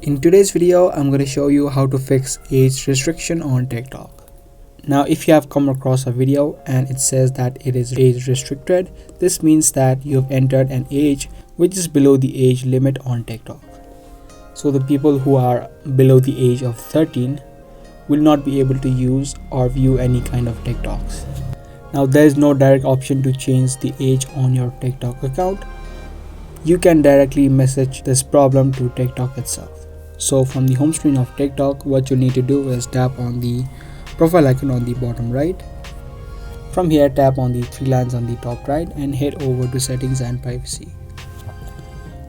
In today's video, I'm going to show you how to fix age restriction on TikTok. Now, if you have come across a video and it says that it is age restricted, this means that you have entered an age which is below the age limit on TikTok. So the people who are below the age of 13 will not be able to use or view any kind of TikToks. Now, there is no direct option to change the age on your TikTok account. You can directly message this problem to TikTok itself. So from the home screen of TikTok, what you need to do is tap on the profile icon on the bottom right. From here, tap on the three lines on the top right and head over to settings and privacy.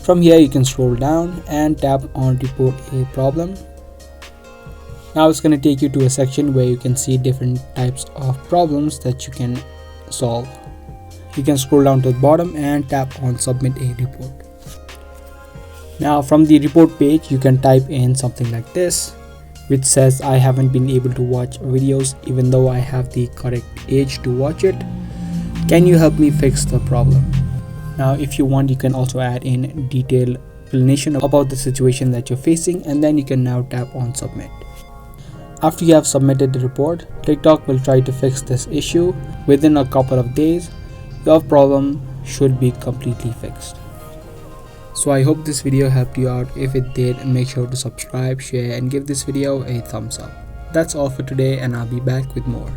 From here, you can scroll down and tap on report a problem. Now it's going to take you to a section where you can see different types of problems that you can solve. You can scroll down to the bottom and tap on submit a report. Now from the report page, you can type in something like this, which says I haven't been able to watch videos even though I have the correct age to watch it. Can you help me fix the problem? Now if you want, you can also add in detailed explanation about the situation that you're facing, and then you can now tap on submit. After you have submitted the report, TikTok will try to fix this issue. Within a couple of days, your problem should be completely fixed. So I hope this video helped you out. If it did, make sure to subscribe, share and give this video a thumbs up. That's all for today, and I'll be back with more.